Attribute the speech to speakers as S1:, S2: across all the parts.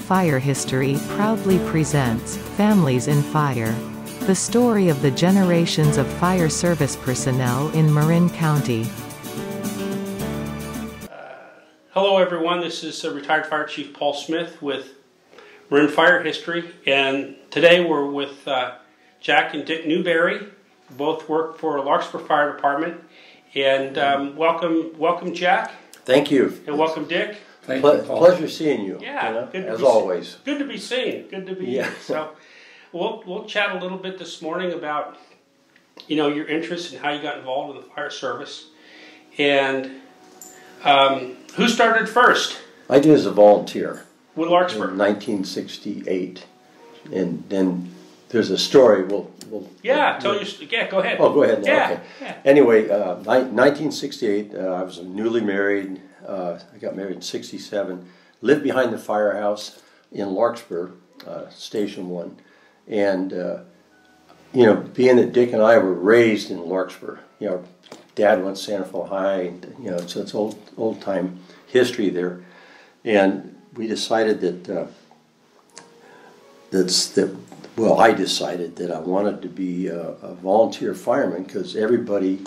S1: Fire History proudly presents Families in Fire. The story of the generations of fire service personnel in Marin County.
S2: Hello everyone, this is retired Fire Chief Paul Smith with Marin Fire History, and today we're with Jack and Dick Newberry. Both work for Larkspur Fire Department, and welcome Jack.
S3: Thank you.
S2: And welcome Dick.
S3: Thank you, Paul. Pleasure seeing you.
S2: Yeah, good
S3: as always.
S2: Good to be seen. Good to be here. So we'll chat a little bit this morning about your interests and how you got involved in the fire service. And who started first?
S3: I did as a volunteer.
S2: With Larkspur?
S3: In 1968. And then there's a story. We'll
S2: tell you. Yeah, go ahead.
S3: Oh, go ahead now.
S2: Yeah,
S3: okay.
S2: Yeah.
S3: Anyway, 1968, I was newly married. I got married in 67. Lived behind the firehouse in Larkspur, Station 1. And, being that Dick and I were raised in Larkspur, Dad went to Santa Fe High, so it's old time history there. And we decided I decided that I wanted to be a volunteer fireman because everybody,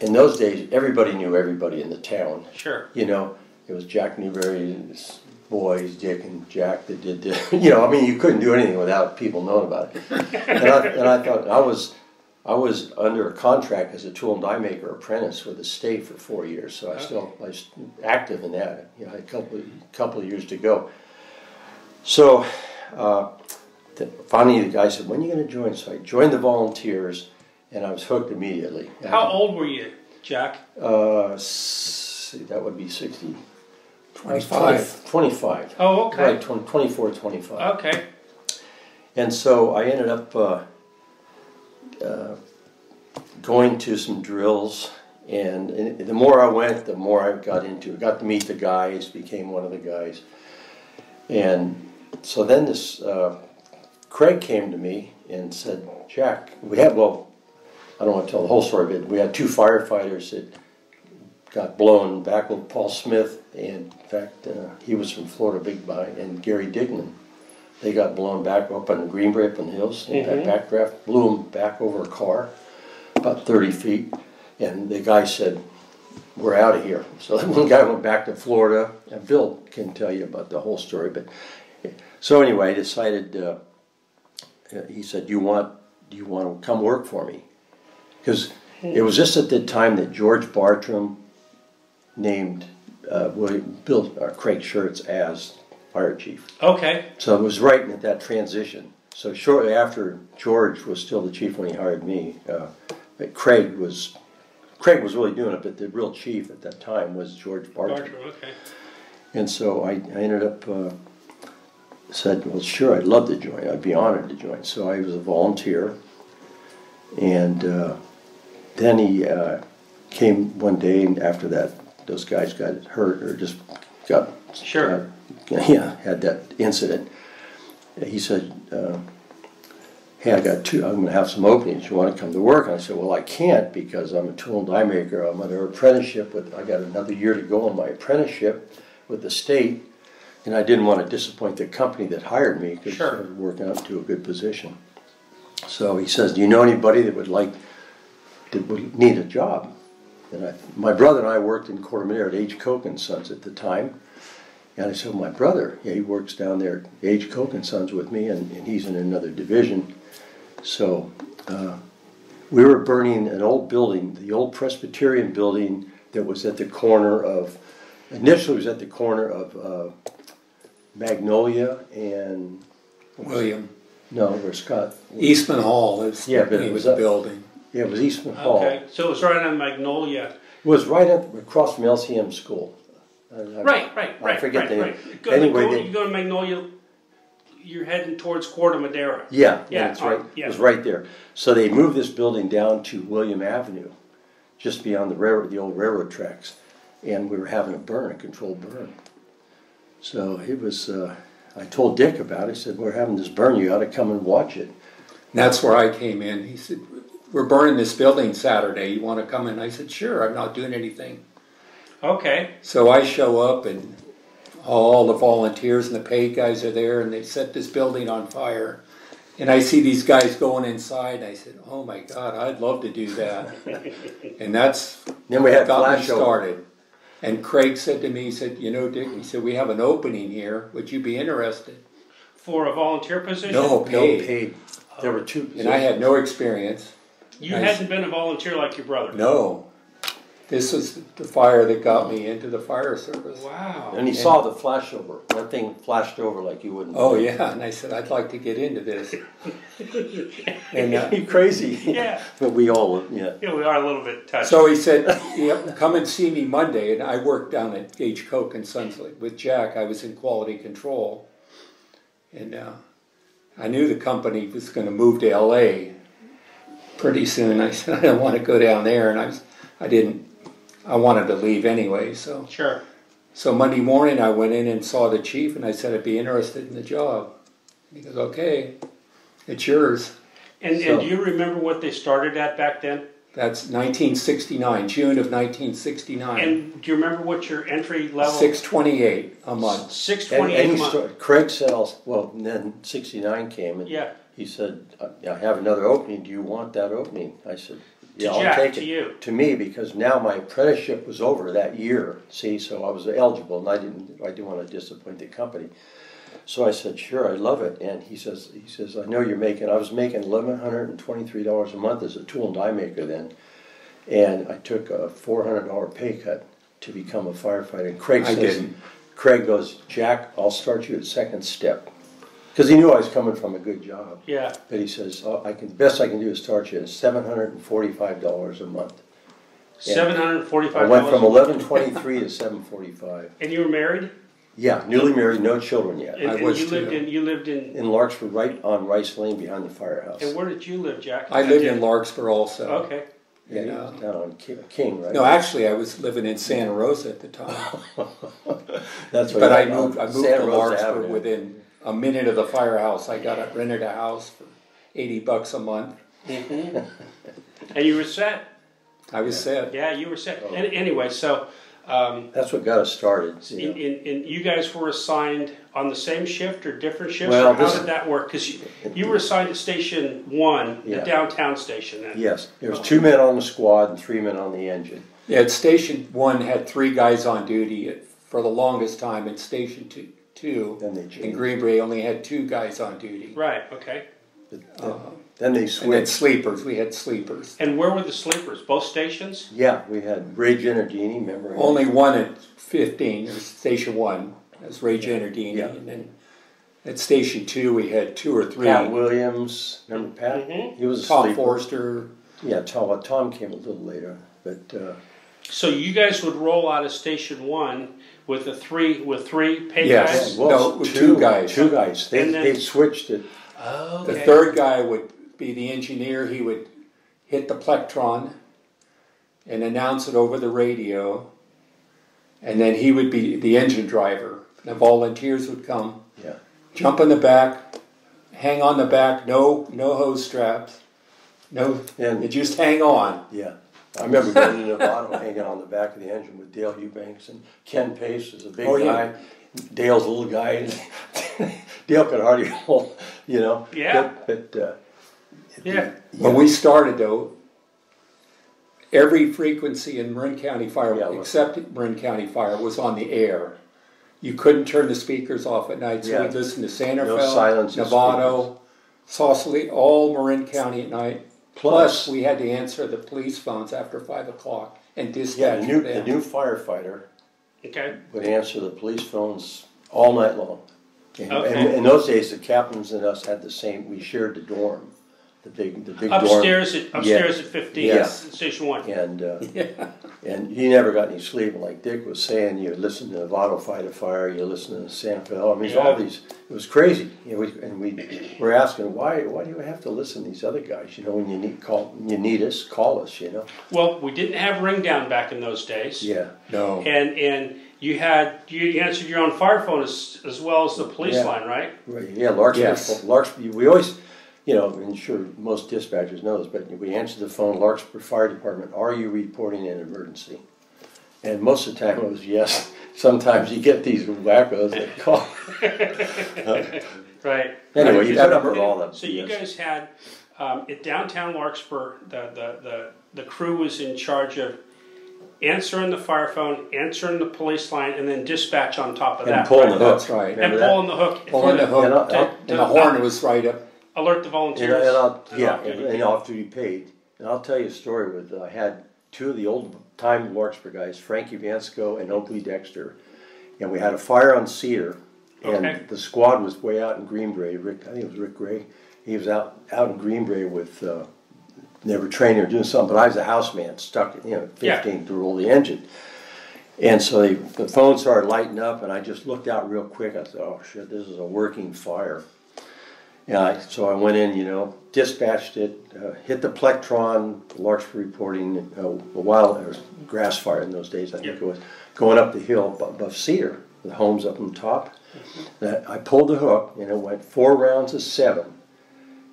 S3: in those days, everybody knew everybody in the town.
S2: Sure.
S3: It was Jack Newberry and his boys, Dick and Jack, that did this. You couldn't do anything without people knowing about it. And I thought I was under a contract as a tool and die maker apprentice with the state for 4 years, so I was active in that. I had a couple of years to go. So finally, the guy said, "When are you going to join?" So I joined the volunteers, and I was hooked immediately.
S2: How old were you, Jack?
S3: That would be 60.
S4: 25.
S3: 25.
S2: Oh, okay.
S3: Right, 24, 25.
S2: Okay.
S3: And so I ended up going to some drills, and the more I went, the more I got into it. Got to meet the guys, became one of the guys. And so then this Craig came to me and said, "Jack, I don't want to tell the whole story, but we had two firefighters that got blown back with Paul Smith, and in fact, he was from Florida Big Buy, and Gary Dignan. They got blown back up on the Greenbury up in the hills, and that backdraft blew them back over a car, about 30 feet, and the guy said, "We're out of here." So that one guy went back to Florida, and Bill can tell you about the whole story, but so anyway, I decided, he said, "Do you want to come work for me?" Because it was just at the time that George Bartram named Craig Schertz as fire chief. Okay. So it was right at that transition. So shortly after, George was still the chief when he hired me. But Craig was really doing it, but the real chief at that time was George Bartram.
S2: Okay.
S3: And so I ended up said, "Well, sure, I'd love to join. I'd be honored to join." So I was a volunteer, and then he came one day, and after that, those guys got hurt or just got had that incident. He said, "Hey, I'm going to have some openings. You want to come to work?" And I said, "Well, I can't because I'm a tool and die maker. I'm under apprenticeship. I got another year to go on my apprenticeship with the state, and I didn't want to disappoint the company that hired me because I was working up to a good position." So he says, "Do you know anybody that would need a job?" And my brother and I worked in Corte Madera at H. Koch and Sons at the time. And I said, "My brother, he works down there at H. Koch and Sons with me, and he's in another division." So we were burning an old building, the old Presbyterian building that was at the corner of, initially it was at the corner of Magnolia and...
S4: William.
S3: No, where Scott...
S4: Eastman Hall is
S3: but it was
S4: the building.
S3: Yeah, it was Eastman Hall.
S2: Okay, so it was right on Magnolia.
S3: It was right across from LCM School.
S2: Right.
S3: I forget the name.
S2: Right.
S3: Anyway,
S2: you go to Magnolia, you're heading towards Corte Madera.
S3: Yeah, it's right.
S2: Yeah.
S3: It was right there. So they moved this building down to William Avenue, just beyond the old railroad tracks, and we were having a controlled burn. So it was. I told Dick about it. I said, "We're having this burn. You ought to come and watch it."
S4: And that's where I came in. He said, "We're burning this building Saturday. You want to come in?" I said, "Sure. I'm not doing anything."
S2: Okay.
S4: So I show up, and all the volunteers and the paid guys are there, and they set this building on fire. And I see these guys going inside, and I said, "Oh my God, I'd love to do that." And that's
S3: Then we had
S4: got me
S3: flash over.
S4: started. And Craig said to me, he said, "You know, Dick," he said, "we have an opening here. Would you be interested?"
S2: For a volunteer position?
S4: No,
S3: No
S4: paid.
S3: paid. There were two.
S4: And I had no experience.
S2: You hadn't been a volunteer like your brother?
S4: No. This was the fire that got me into the fire service.
S2: Wow.
S3: And he saw the flash over. That thing flashed over like you wouldn't.
S4: Oh yeah, and I said, "I'd like to get into this." And
S3: You crazy?
S2: Yeah.
S3: But we all, yeah.
S2: Yeah, we are a little bit touched.
S4: so he said, "Yep, come and see me Monday." And I worked down at Gage Coke and Sons with Jack. I was in quality control, and I knew the company was going to move to LA pretty soon. I said, "I don't want to go down there," and I didn't. I wanted to leave anyway, so.
S2: Sure.
S4: So Monday morning I went in and saw the chief, and I said I'd be interested in the job. He goes, "Okay, it's yours."
S2: And
S3: So-
S2: do you remember what they started at back then?
S4: That's 1969, June of 1969.
S2: And do you remember what your entry level?
S4: $628 a month.
S3: And,
S2: 628
S3: and
S2: a
S3: he
S2: month.
S3: Craig said, well, and then 69 came, and
S2: Yeah.
S3: he said, "I have another opening. Do you want that opening?" I said, "Yeah,
S2: Jack,
S3: I'll take
S2: to
S3: it."
S2: you.
S3: To me, because now my apprenticeship was over that year. See, so I was eligible, and I didn't want to disappoint the company. So I said, "Sure, I love it." And he says, "I know you're making." I was making $1,123 a month as a tool and die maker then, and I took a $400 pay cut to become a firefighter. And Craig
S4: I
S3: says,
S4: didn't.
S3: Craig goes, "Jack, I'll start you at second step," because he knew I was coming from a good job.
S2: Yeah.
S3: But he says, the best I can do is start you at $745 a month.
S2: $745.
S3: I went from 1123 to 745.
S2: And you were married?
S3: Yeah, newly married, no children yet.
S2: And,
S4: I
S2: and
S4: was
S2: you
S4: too.
S2: lived in.
S3: In Larkspur, right on Rice Lane behind the firehouse.
S2: And where did you live, Jack?
S4: I lived in Larkspur also.
S2: Okay.
S3: Yeah, he was down on King, right?
S4: No, actually I was living in Santa Rosa at the time.
S3: That's
S4: But I
S3: on
S4: moved
S3: Santa
S4: to
S3: Rosa
S4: Larkspur
S3: Avenue.
S4: within a minute of the firehouse. I rented a house for $80 a month.
S2: And you were set.
S4: I was set.
S2: Yeah, you were set.
S3: Oh.
S2: And anyway, so
S3: That's what got us started.
S2: in you guys were assigned on the same shift or different shifts?
S3: Well,
S2: Or how
S3: this-
S2: did that work? Because you were assigned to Station 1, the
S3: Yeah.
S2: downtown station then.
S3: Yes, there was 2 men on the squad and 3 men on the engine.
S4: Yeah, at Station 1 had 3 guys on duty for the longest time, and Station 2
S3: Then they
S4: in
S3: changed.
S4: Greenbury only had 2 guys on duty.
S2: Right, okay.
S3: Then they
S4: And then
S3: switched.
S4: sleepers, we had sleepers.
S2: And where were the sleepers? Both stations?
S3: Yeah, we had Ray Giannardini, remember? him?
S4: Only one at 15, or Station 1, that's Ray Giannardini,
S3: Yeah.
S4: and then at Station 2 we had 2 or 3.
S3: Pat Williams, remember Pat?
S2: Mhm.
S3: He was a
S4: Tom
S3: sleeper.
S4: Forster.
S3: Yeah, Tom came a little later, but
S2: So you guys would roll out of Station 1 with three paid
S4: Yes.
S2: guys?
S4: No, with 2 guys.
S3: 2 guys.
S2: And then-
S3: They switched it.
S2: Oh,
S4: The third guy would be the engineer. He would hit the plectron and announce it over the radio, and then he would be the engine driver. The volunteers would come,
S3: Yeah.
S4: jump in the back, hang on the back, no hose straps, no,
S3: And-
S4: you just hang on.
S3: Yeah. I remember going to Nevada hanging on the back of the engine with Dale Eubanks, and Ken Pace was a big
S4: Oh, yeah.
S3: guy. Dale's a little guy. Dale could hardly hold,
S2: Yeah.
S3: But
S2: Yeah.
S4: When we started though, every frequency in Marin County Fire,
S3: Yeah, well-
S4: except Marin County Fire, was on the air. You couldn't turn the speakers off at night, so
S3: Yeah.
S4: we'd listen to Santa
S3: No
S4: Fe,
S3: silence in
S4: Novato, Sausalito, all Marin County at night. Plus, we had to answer the police phones after 5 o'clock and
S3: yeah,
S4: dispatch
S3: the
S4: them.
S3: new firefighter
S2: Okay.
S3: would answer the police phones all night long. And,
S2: Okay.
S3: and in those days, the captains and us had the same. We shared the dorm, the big dorm.
S2: Upstairs at 15,
S3: Yes.
S2: Station 1.
S3: And
S4: Yeah.
S3: and you never got any sleep. And like Dick was saying, you listen to Novato fight a fire, you listen to Santa Fe. I mean,
S2: Yeah.
S3: all these. It was crazy. We were asking why do you have to listen to these other guys? When you need us, call us.
S2: Well, we didn't have ring down back in those days.
S3: Yeah.
S4: No.
S2: And you answered your own fire phone as well as the police
S3: Yeah.
S2: line, right?
S3: Right. Yeah. Larkspur.
S4: Yes.
S3: Larkspur. We always. I'm sure most dispatchers know this, but we answer the phone, Larkspur Fire Department, are you reporting an emergency? And most of the time it was yes. Sometimes you get these wackos that call.
S2: Right.
S3: Anyway, you
S2: Right.
S3: remember all that.
S2: So you guys had at downtown Larkspur, the crew was in charge of answering the fire phone, answering the police line, and then dispatch on top of
S3: And
S2: that.
S3: pulling
S2: right?
S3: the hook.
S4: That's right.
S2: And
S3: Remember
S2: pulling the hook.
S4: Pulling the hook, and the horn was right up.
S2: Alert the volunteers.
S3: And I'll have to be paid. And I'll tell you a story with, I had two of the old-time Larkspur guys, Frankie Vansco and Oakley Dexter, and we had a fire on Cedar, and the squad was way out in Greenbrae. I think it was Rick Gray. He was out in Greenbrae with, they were training or doing something, but I was a houseman, stuck, 15 to roll the engine. And so the phone started lighting up, and I just looked out real quick. I thought, oh shit, this is a working fire. And so I went in, dispatched it, hit the plectron, Larkspur reporting, a while, there was grass fire in those days, I think it was, going up the hill above Cedar, the homes up on top. I pulled the hook, and it went 4 rounds of 7,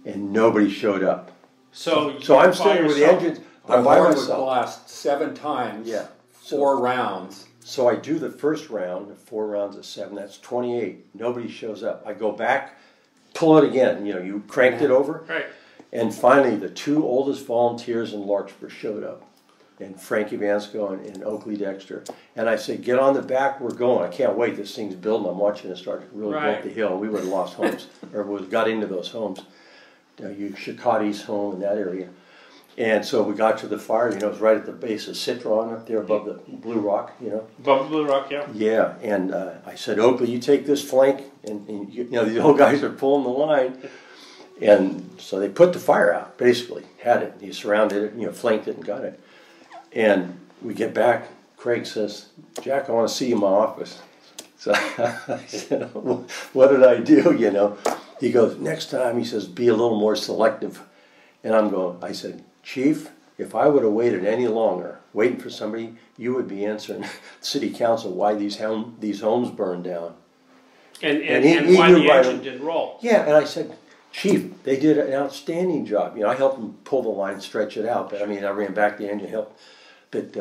S3: and nobody showed up.
S2: So
S3: I'm standing with the engines, I'm by
S4: horn would
S3: myself.
S4: blast 7 times,
S3: Yeah.
S4: 4 rounds.
S3: So I do the first round, 4 rounds of 7, that's 28. Nobody shows up. I go back, pull it again, you cranked it over.
S2: Right.
S3: And finally, the 2 oldest volunteers in Larkspur showed up, and Frankie Vansco and Oakley Dexter. And I said, get on the back, we're going. I can't wait, this thing's building. I'm watching it start to really go up the hill. We would have lost homes, or got into those homes. Chicote's home in that area. And so we got to the fire, it was right at the base of Citron up there above the Blue Rock,
S2: Above the Blue Rock, yeah.
S3: Yeah, and I said, Oakley, you take this flank, and the old guys are pulling the line. And so they put the fire out, basically, had it. He surrounded it, flanked it and got it. And we get back, Craig says, Jack, I want to see you in my office. So I said, what did I do, He goes, next time, he says, be a little more selective. And I said, Chief, if I would have waited any longer, waiting for somebody, you would be answering city council why these homes burned down.
S2: And
S3: he
S2: why
S3: knew
S2: the engine didn't roll.
S3: Yeah, and I said, Chief, they did an outstanding job. I helped them pull the line, stretch it out. But I ran back the engine, helped. But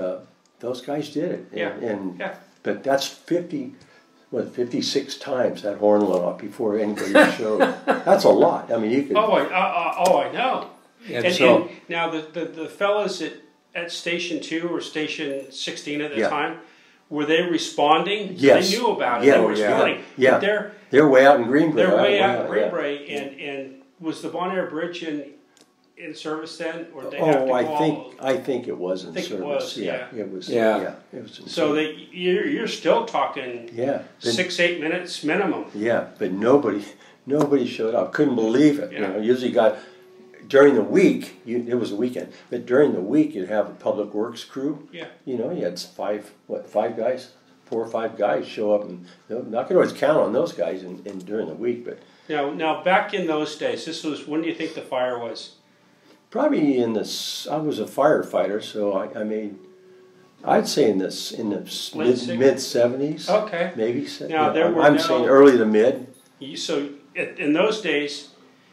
S3: those guys did it. But that's 56 times that horn went off before anybody showed. That's a lot. You could.
S2: I know.
S3: And
S2: now the fellas at Station 2 or Station 16 at the time, were they responding?
S3: Yes.
S2: They knew about it.
S3: Yeah.
S2: They were responding.
S3: Yeah.
S2: But
S3: they're way out in Greenbrae.
S2: they're way out in Greenbrae, and was the Bon Air Bridge in service then, or did they have to go
S3: I think it was in service.
S2: It was,
S3: It was.
S2: Yeah.
S3: It was in
S2: so
S3: service.
S2: you're still talking 6-8 minutes minimum.
S3: Yeah, but nobody showed up. Couldn't believe it.
S2: Yeah.
S3: Usually during the week, it was a weekend, but during the week you'd have a public works crew.
S2: Yeah.
S3: You had 5 guys, 4 or 5 guys show up, and not going to always count on those guys during the week, but.
S2: Now back in those days, when do you think the fire was?
S3: Probably I was a firefighter, so I'd say in the mid 70s.
S2: Okay.
S3: Maybe.
S2: Now
S3: I'm saying early to mid.
S2: So in those days,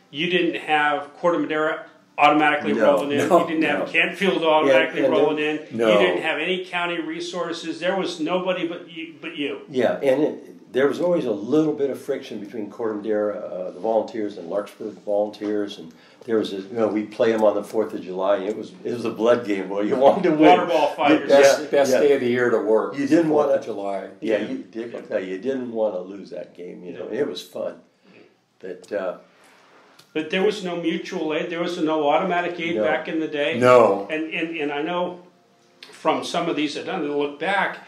S2: you didn't have Corte Madera automatically rolling in. You didn't have Canfield automatically rolling in.
S3: No.
S2: You didn't have any county resources. There was nobody but you.
S3: Yeah, and there was always a little bit of friction between Corte Madera, the volunteers, and Larkspur volunteers, and there was we'd play them on the 4th of July. And it was a blood game, boy. You wanted to win.
S2: Waterball fighters.
S4: Best day of the year to work.
S3: You didn't want
S4: 4th of July.
S3: Yeah, you didn't want to lose that game. And it was fun,
S2: But there was no mutual aid. There was no automatic aid back in the day.
S4: No.
S2: And I know from some of these that look back,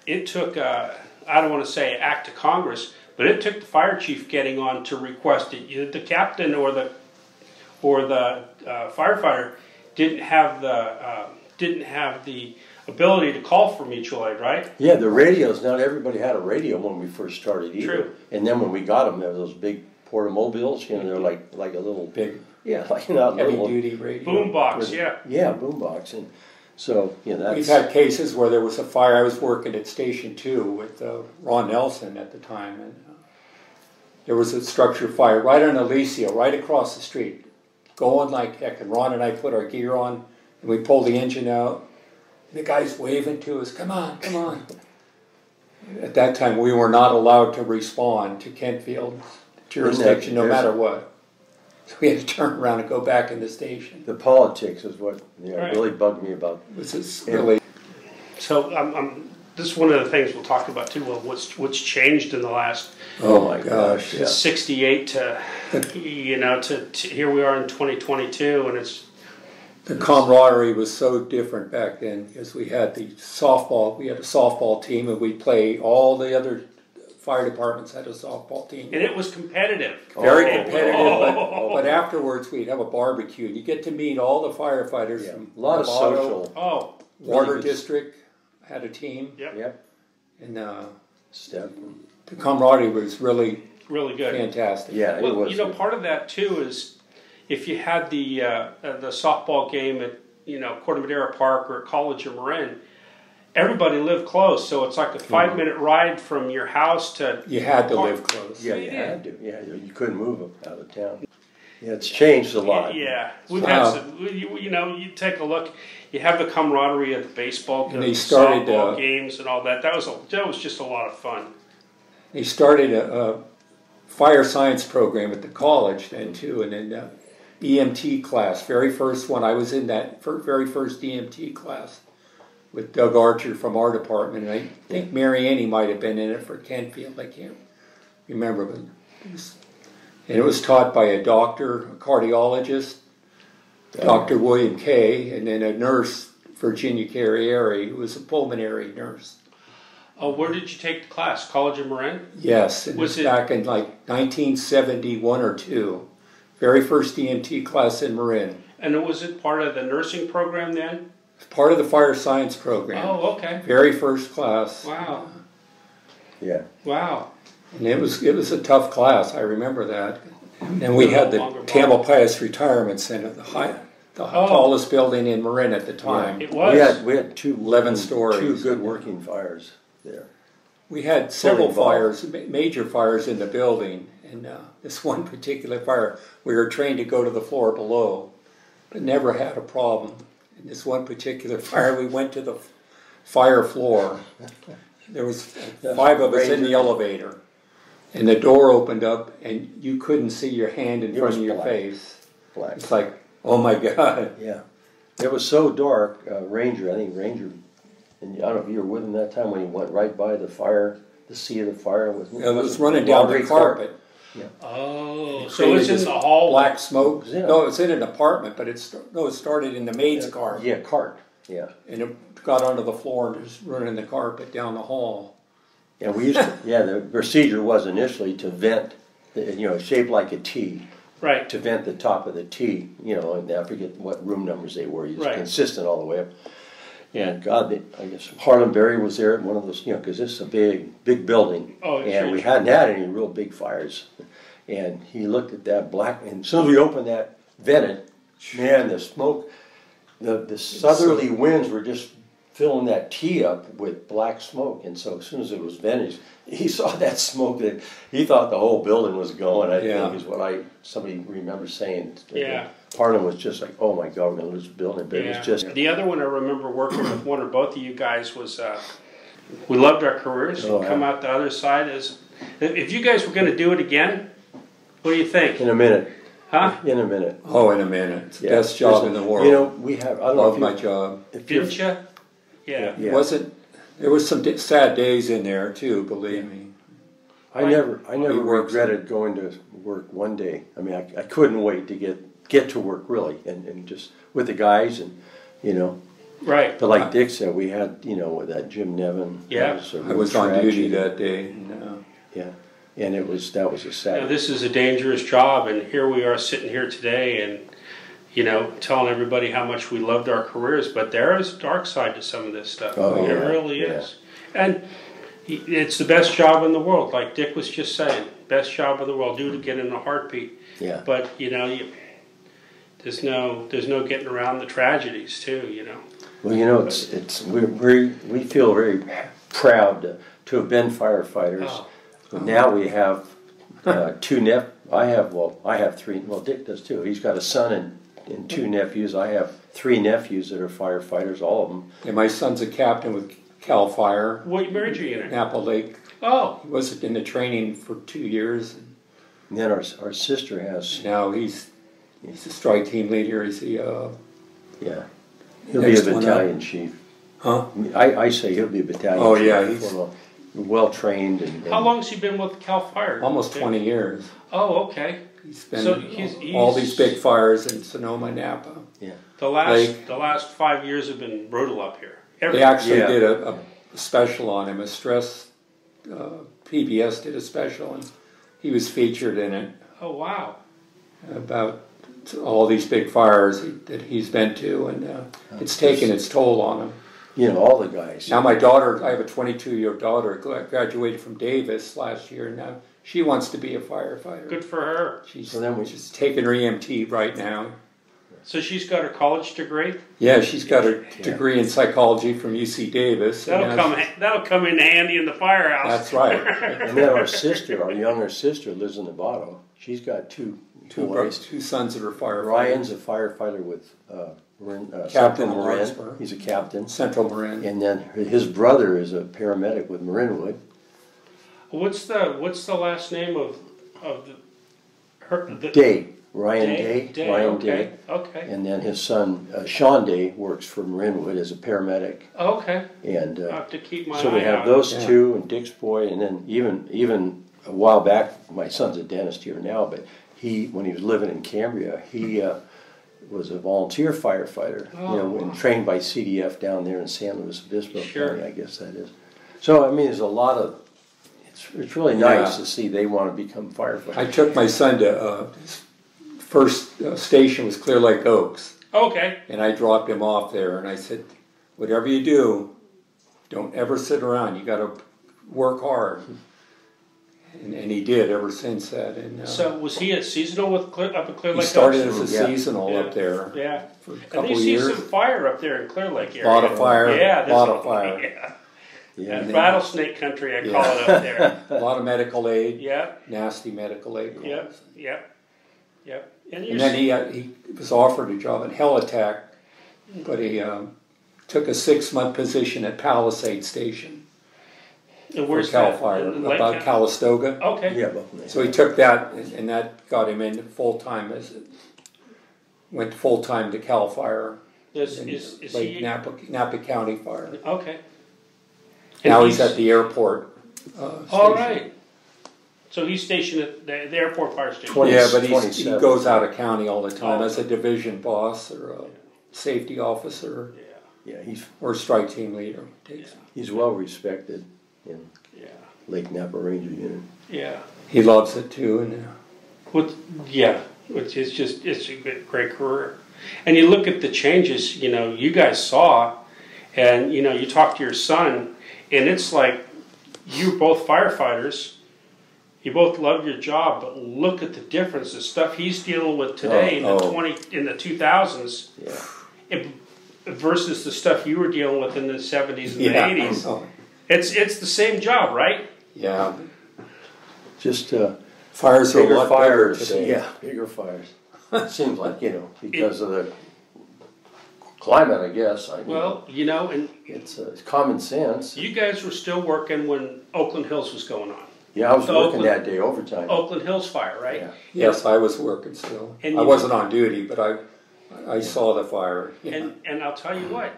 S2: it took I don't want to say act of Congress, but it took the fire chief getting on to request it. The captain or the firefighter didn't have the ability to call for mutual aid, right?
S3: Yeah, the radios. Not everybody had a radio when we first started either.
S2: True.
S3: And then when we got them, there were those big portamobiles. They're like a little
S4: Big.
S3: Yeah, like not
S4: Heavy
S3: little.
S4: duty radio.
S2: Boombox, yeah.
S3: Yeah, boombox, and so that's.
S4: We've had cases where there was a fire. I was working at Station 2 with Ron Nelson at the time, and there was a structure fire right on Alicia, right across the street, going like heck. And Ron and I put our gear on, and we pulled the engine out, The guy's waving to us, come on, come on. At that time, we were not allowed to respond to Kentfield jurisdiction, no matter what. So we had to turn around and go back in the station.
S3: The politics is what
S2: Right.
S3: really bugged me about.
S4: This is really...
S2: So this is one of the things we'll talk about too. Well, what's changed in the last
S3: Oh my gosh! Yeah.
S2: 68 to to here we are in 2022, and it's
S4: The camaraderie was so different back then because we had a softball team, and we'd play, all the other fire departments had a softball team.
S2: and it was competitive.
S4: Very competitive, but afterwards we'd have a barbecue, and you get to meet all the firefighters
S3: Yeah.
S4: from
S3: A lot of
S4: Novato.
S3: social.
S2: Oh,
S4: Water
S3: Really good.
S4: District had a team,
S2: yep,
S3: Yep.
S4: and
S3: Step.
S4: the camaraderie was really
S2: really good.
S4: fantastic.
S3: Yeah, it
S2: Well,
S3: was.
S2: part of that too is if you had the softball game at Corte Madera Park or at College of Marin, everybody lived close, so it's like a 5-minute ride from your house to.
S4: You had to live close.
S3: Yeah, you had to. Yeah, you couldn't move out of town. Yeah, it's changed a lot.
S2: Yeah, we've had some, you take a look. You have the camaraderie of the baseball,
S4: And
S2: the
S4: they started,
S2: softball games, and all that. That was just a lot of fun.
S4: They started a fire science program at the college then too, and then EMT class, very first one. I was in that very first EMT class with Doug Archer from our department, and I think Mary Annie might have been in it for Kentfield. I can't remember, but it was taught by a doctor, a cardiologist, Dr. William Kay, and then a nurse, Virginia Carrieri, who was a pulmonary nurse.
S2: Where did you take the class? College of Marin?
S4: Yes, it was back in like 1971 or 2. Very first EMT class in Marin.
S2: And was it part of the nursing program then?
S4: Part of the fire science program.
S2: Oh, okay.
S4: Very first class.
S2: Wow.
S3: Yeah.
S2: Wow.
S4: And it was a tough class. I remember that. And we had the Tamalpais Retirement Center, the tallest building in Marin at the time.
S2: It was.
S3: We had
S4: 11 stories.
S3: 2 good working fires there.
S4: We had several fires, major fires in the building, and this one particular fire, we were trained to go to the floor below, but never had a problem. In this one particular fire, we went to the fire floor. There was 5 of us in the elevator, and the door opened up, and you couldn't see your hand in front of your face.
S3: Black.
S4: It's like, oh my God.
S3: Yeah. It was so dark. Ranger, and I don't know if you were with him that time when he went right by the fire, the seat of the fire.
S4: It was running down the carpet.
S3: Yeah.
S2: Oh, so it's in the hall.
S4: Black smoke.
S3: Yeah.
S4: No, it's in an apartment, but it started in the maid's car.
S3: Yeah, cart. Yeah.
S4: And it got onto the floor and just running the carpet down the hall.
S3: Yeah, we used to. Yeah, the procedure was initially to vent, shaped like a T.
S2: Right.
S3: To vent the top of the T. And I forget what room numbers they were. It's
S2: Right.
S3: consistent all the way up. And God, I guess Harlan Berry was there at one of those, because this is a big building.
S2: Oh,
S3: and we hadn't had any real big fires. And he looked at that black, and as soon as we opened that vented, man, the smoke, the southerly winds were just filling that T up with black smoke. And so as soon as it was vented, he saw that smoke, that he thought the whole building was going, I think is what somebody remembers saying.
S2: Yeah.
S3: Harlan was just like, oh my God, we're going to lose the building. But it was just...
S2: The other one I remember working with one or both of you guys was, we loved our careers. Come out the other side. If you guys were going to do it again, what do you think?
S3: In a minute.
S2: Huh?
S3: In a minute.
S4: Oh, in a minute. It's the best job in the world.
S3: We have... I
S4: I love my job.
S2: Didn't you? Yeah.
S4: There was some sad days in there too, believe me.
S3: I never regretted going to work one day. I mean, I couldn't wait to get to work, really, and just with the guys, and
S2: Right.
S3: But like Dick said, we had with that Jim Nevin.
S2: Yeah.
S4: I was on duty that day.
S3: Yeah, and that was a sad.
S2: This is a dangerous job, and here we are sitting here today, and telling everybody how much we loved our careers. But there is a dark side to some of this stuff.
S3: Oh,
S2: it really is, and it's the best job in the world. Like Dick was just saying, best job in the world. Do it again in a heartbeat.
S3: Yeah.
S2: But there's no getting around the tragedies too.
S3: Well, we feel very proud to have been firefighters.
S2: Oh.
S3: Now we have 2 I have 3. Well, Dick does too. He's got a son and 2 nephews. I have 3 nephews that are firefighters, all of them.
S4: And my son's a captain with Cal Fire.
S2: What married you in it?
S4: Napa Lake.
S2: Oh.
S4: He was in the training for 2 years.
S3: And then our sister has,
S4: Now he's a strike team leader. He's the
S3: yeah, he'll be a battalion chief.
S4: huh?
S3: I say he'll be a battalion
S4: Oh,
S3: chief.
S4: yeah, he's-
S3: well trained. And
S2: How long has he been with Cal Fire?
S4: Almost 20 years.
S2: Oh, okay.
S4: He's been
S2: So he's
S4: all these big fires in Sonoma, Napa.
S3: Yeah.
S2: The last 5 years have been brutal up here.
S4: They actually
S3: Yeah.
S4: did a special on him, a stress. PBS did a special, and he was featured in it
S2: Oh wow.
S4: about all these big fires that he's been to, and it's taken its toll on him.
S3: You know, all the guys.
S4: Now my daughter, I have a 22-year daughter, graduated from Davis last year, and now she wants to be a firefighter.
S2: Good for her.
S4: She's
S3: Just
S4: taking her EMT right now.
S2: So she's got her college degree.
S4: Yeah, she's got her degree in psychology from UC Davis.
S2: That'll come in handy in the firehouse.
S4: That's right.
S3: And then our younger sister, lives in Nevada. She's got two boys.
S4: Two sons that are firefighters.
S3: Ryan's a firefighter with
S4: Captain
S3: Central Marin.
S4: Larkspur.
S3: He's a captain.
S4: Central Marin.
S3: And then his brother is a paramedic with Marinwood.
S2: What's the last name of the
S3: Day. Ryan Day. Ryan
S2: okay.
S3: Day.
S2: Okay.
S3: And then his son, Sean Day, works for Marinwood as a paramedic.
S2: Okay.
S3: And
S2: I have to keep my
S3: so
S2: eye
S3: we have
S2: out.
S3: those two and Dick's boy. And then even a while back, my son's a dentist here now, but when he was living in Cambria, he was a volunteer firefighter, and trained by CDF down there in San Luis Obispo County, I guess that is. So, I mean, there's a lot of, it's really nice to see they want to become firefighters.
S4: I took my son to, his first station was Clear Lake Oaks.
S2: Okay.
S4: And I dropped him off there, and I said, whatever you do, don't ever sit around. You got to work hard. And he did ever since that. And
S2: so was he a seasonal up at Clear Lake?
S4: He started
S2: Oaks?
S4: as a seasonal up there.
S2: Yeah.
S4: For a
S2: And
S4: couple
S2: you see
S4: years.
S2: some fire up there in Clear Lake area.
S4: A lot of fire.
S2: Yeah.
S4: A lot of fire.
S2: Yeah.
S3: Yeah,
S2: And rattlesnake country, I call it up there.
S4: A lot of medical aid.
S2: Yeah.
S4: Nasty medical aid.
S2: Yep. Yep. Yep.
S4: And then he was offered a job at Helitack, but he took a 6-month position at Palisade Station.
S2: And where's
S4: for Cal
S2: that?
S4: Fire,
S2: In Lake
S4: about
S2: County?
S4: Calistoga.
S2: Okay.
S3: Yeah, both of them.
S4: So he took that, and that got him in full time. Went full time to Cal Fire.
S2: Is
S4: Lake
S2: he
S4: Napa County Fire.
S2: okay?
S4: Now he's at the airport.
S2: All right. So he's stationed at the airport fire station.
S3: 20
S4: Yeah, but he
S3: 27.
S4: goes out of county all the time
S2: Oh.
S4: as a division boss or a safety officer
S2: Yeah.
S3: Yeah,
S4: or strike team leader.
S3: he's well respected in
S2: Yeah.
S3: Lake Napa Ranger Unit.
S2: Yeah.
S4: He loves it too, and
S2: Which is just, it's a great career. And you look at the changes, you guys saw, and, you talk to your son, and it's like, you're both firefighters, you both love your job, but look at the difference, the stuff he's dealing with today in the 2000s
S3: Yeah.
S2: versus the stuff you were dealing with in the 70s and the
S4: yeah,
S2: 80s. It's the same job, right?
S4: yeah.
S3: Just
S4: Fires are a
S3: bigger
S4: lot better
S3: fires.
S4: today.
S3: Yeah, bigger fires. Seems like, because of the climate, I guess.
S2: And
S3: It's common sense.
S2: you guys were still working when Oakland Hills was going on.
S3: Yeah, I was
S2: The
S3: working
S2: Oakland-
S3: that day overtime.
S2: Oakland Hills fire, right?
S3: Yeah.
S4: Yes, I was working still.
S2: And
S4: I
S2: you-
S4: wasn't on duty, but I saw the fire. Yeah.
S2: And I'll tell you what,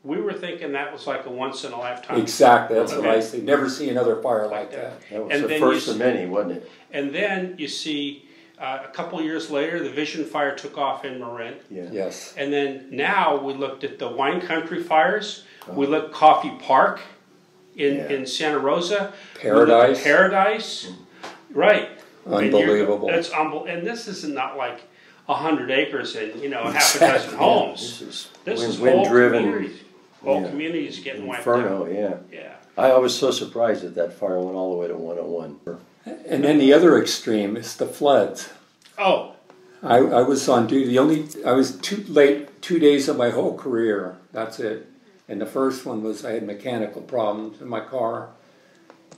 S2: we were thinking that was like a once in a lifetime.
S4: Exactly, that's what
S2: Okay.
S4: I say. Never see another fire like that.
S3: That was
S2: And
S3: the
S2: then
S3: first
S2: you
S3: of many, wasn't it?
S2: And then you see a couple of years later, the Vision Fire took off in Marin.
S3: Yeah.
S4: Yes.
S2: And then now we looked at the wine country fires. We looked at Coffee Park in Santa Rosa.
S4: Paradise.
S2: Paradise. Right.
S4: Unbelievable.
S2: That's unbelievable. And this is not like 100 acres and half a dozen homes. This is whole
S3: wind-driven
S2: communities. Whole communities getting wiped
S3: inferno.
S2: out.
S3: Yeah.
S2: Yeah.
S3: I was so surprised that fire went all the way to 101.
S4: And then the other extreme is the floods.
S2: Oh.
S4: I was on duty. I was too late 2 days of my whole career. That's it. And the first one was I had mechanical problems in my car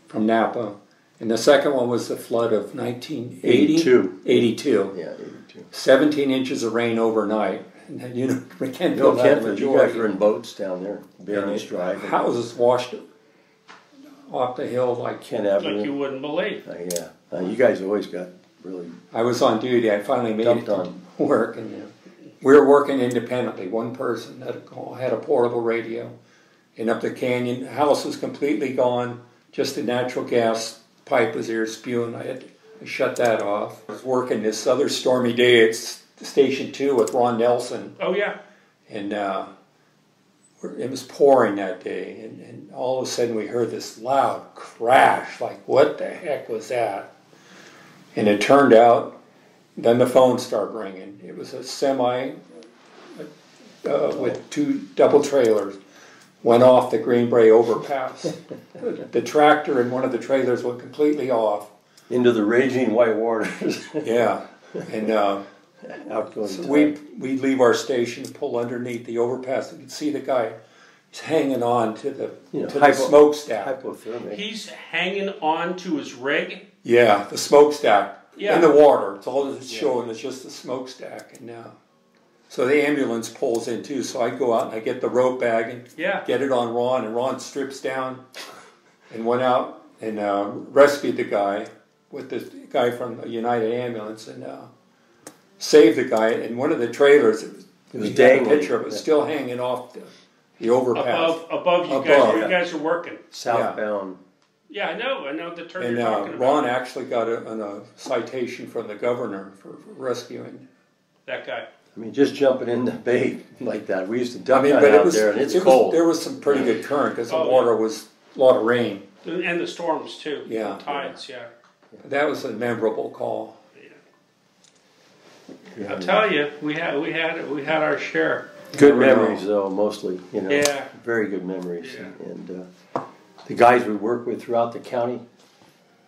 S4: from Napa. And the second one was the flood of 1982. 82.
S3: Yeah, 82.
S4: 17 inches of rain overnight. And, you know, we can't
S3: No,
S4: feel that
S3: you
S4: majority.
S3: guys were in boats down there, Baron's Drive.
S4: Houses washed off the hill like
S3: Kent Avenue.
S2: Like you wouldn't believe.
S3: Yeah, you guys always got really
S4: I was on duty. I finally made
S3: dumped
S4: it to
S3: on.
S4: work, and we were working independently. One person had a portable radio, and up the canyon, the house was completely gone. Just the natural gas pipe was there spewing. I shut that off. I was working this other stormy day at Station 2 with Ron Nelson,
S2: Oh yeah.
S4: and it was pouring that day, and all of a sudden we heard this loud crash. Like, what the heck was that? And it turned out, then the phone started ringing. It was a semi with 2 double trailers. Went off the Greenbrae overpass. The tractor and one of the trailers went completely off.
S3: Into the raging white waters.
S4: Yeah, and
S3: Outgoing
S4: so
S3: tide.
S4: we leave our station, pull underneath the overpass. You can see the guy. He's hanging on to the the smokestack.
S3: Hypothermic.
S2: He's hanging on to his rig.
S4: Yeah, the smokestack
S2: Yeah.
S4: in the water. It's all it's showing. It's just the smokestack, and so the ambulance pulls in too. So I go out and I get the rope bag and get it on Ron, and Ron strips down and went out and rescued the guy with the guy from the United Ambulance and saved the guy. And one of the trailers, it was
S3: dangling.
S4: a picture of it, still hanging off the overpass.
S2: Above you guys,
S4: Above.
S2: where you guys are working.
S3: Southbound.
S2: Yeah, I know the term
S4: And
S2: you're talking
S4: Ron
S2: about.
S4: actually got a citation from the governor for rescuing.
S2: That guy.
S3: I mean, just jumping in the bay like that. We used to duck out there, and it's cold.
S4: There was some pretty good current because the
S2: Oh,
S4: water was a lot of rain.
S2: And the storms too.
S4: Yeah.
S2: The tides, yeah.
S4: That was a memorable call.
S3: Yeah.
S2: I'll tell you, we had our share.
S3: Good memories, though, mostly. You know,
S2: Yeah.
S3: very good memories.
S2: Yeah.
S3: And the guys we work with throughout the county.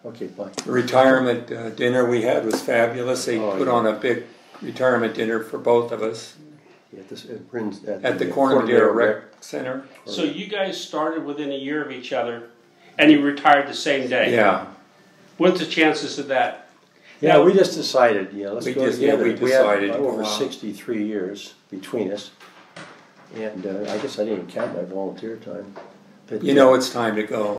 S3: Okay, bye.
S4: The retirement dinner we had was fabulous. They put on a big retirement dinner for both of us at the Corner Madera Rec Center.
S2: So you guys started within a year of each other, and you retired the same day.
S4: Yeah.
S2: What's the chances of that?
S3: Yeah,
S2: Now,
S3: we just decided, let's go together.
S4: we decided.
S3: had over 63 years between us. And I guess I didn't count my volunteer time. But,
S4: You know it's time to go.